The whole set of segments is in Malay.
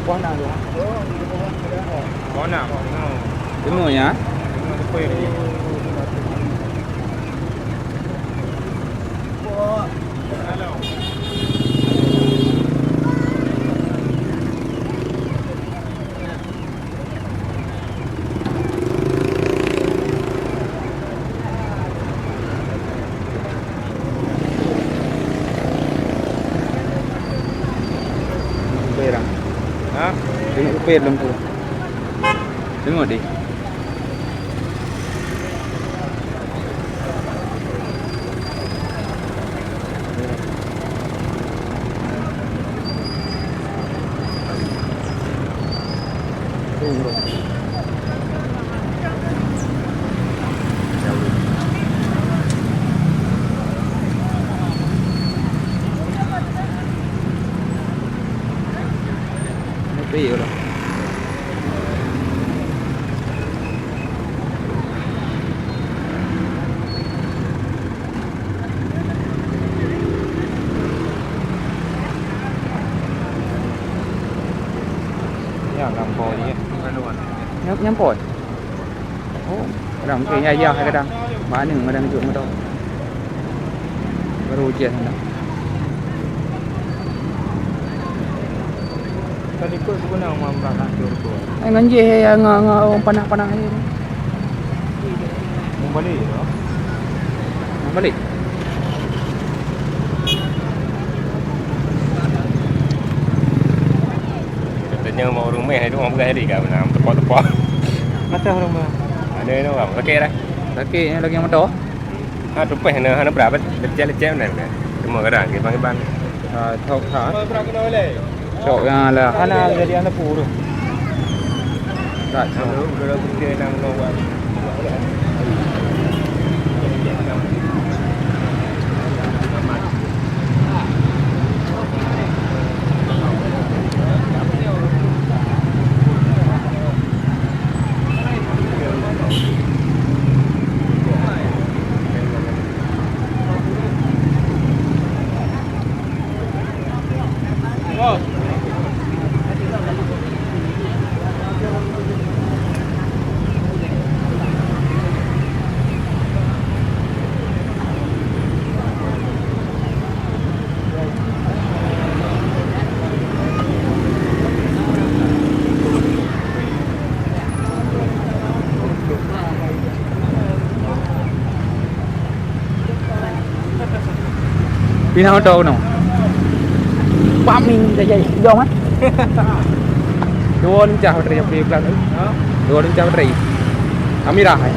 Buah nak tu. Buah nak. Tengok ya. Apa ni? Perang. Ha? Tengok kupir lembu. Tengok dia. Iya lah. Ya, lampau ni. Nyampot. Oh, kadang mungkin ayah kadang. Mana kadang juk motor. Baru hujan dah. Kan ikut sebenarnya mampu hancur tu. Ai nganje yang orang panah-panah ni. Mau balik tu. Balik. Katanya mau rumah itu orang pegang hari kan menang tepak-tepak. Mata rumah. Ada ni orang. Okey dah. Laki lagi motor. Ha tumpah hana berapa? Leceh-leceh mana kan. Semua kadang kita panggil ban. Thok thả. Berapa kilo le? Chậu là Hana jadi anak puru. Right. Udah kita nang lawan. Pina motor no. Pamin dah jadi jom ah. Dua ni cah bateri yang pelan tu. Dua ni cah bateri. Kamera hai.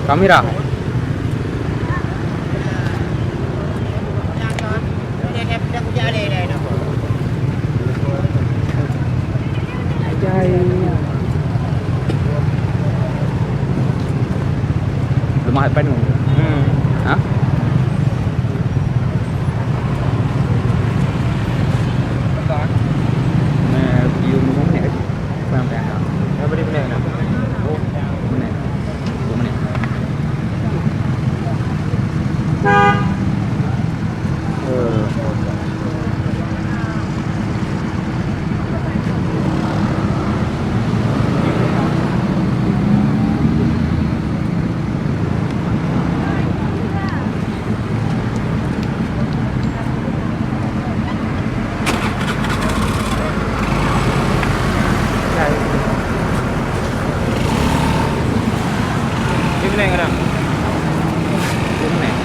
Kamera hai. Rumah apa ni? Ha? Nah, view rumah mana? Kurang berapa? Berapa di mana? Oh, mana? 2 minit. Di mana kadang? 2 minit.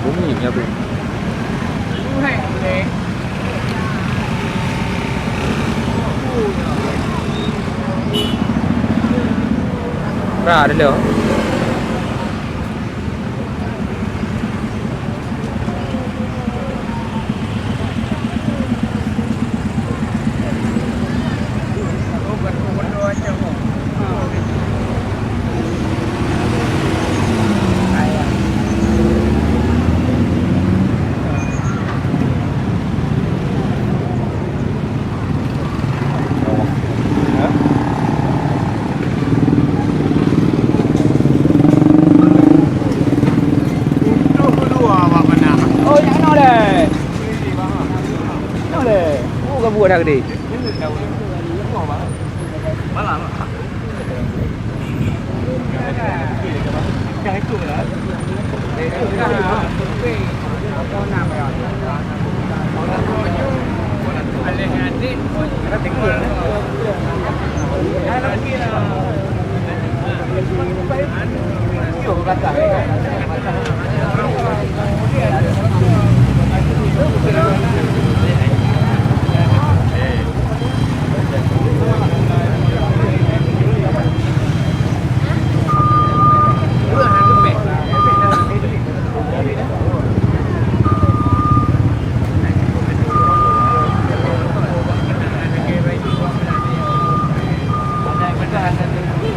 4 minit ya, Bro. Ra ada dah. rambut dah gede. Malam. Jangan itu lah.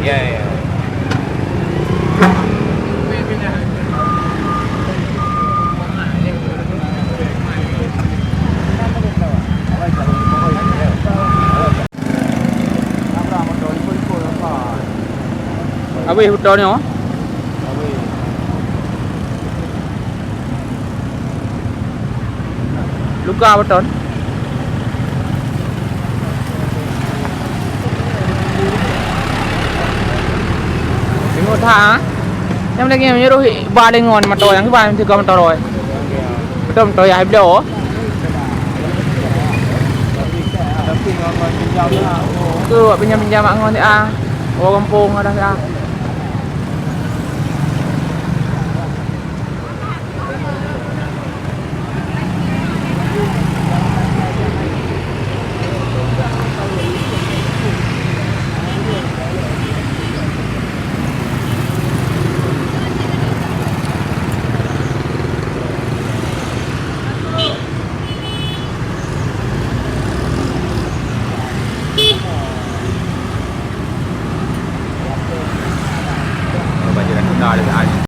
Ya, ya. Habis betul ni oh. Luka betul. Tengok tak? Yang lagi menyuruh ba dengan motor yang ba mesti kau motor roy. Betul motor ya heblo. Tu pinjam-pinjam mak ngon ah. Orang kampung ada ah. Baju dah kena dah.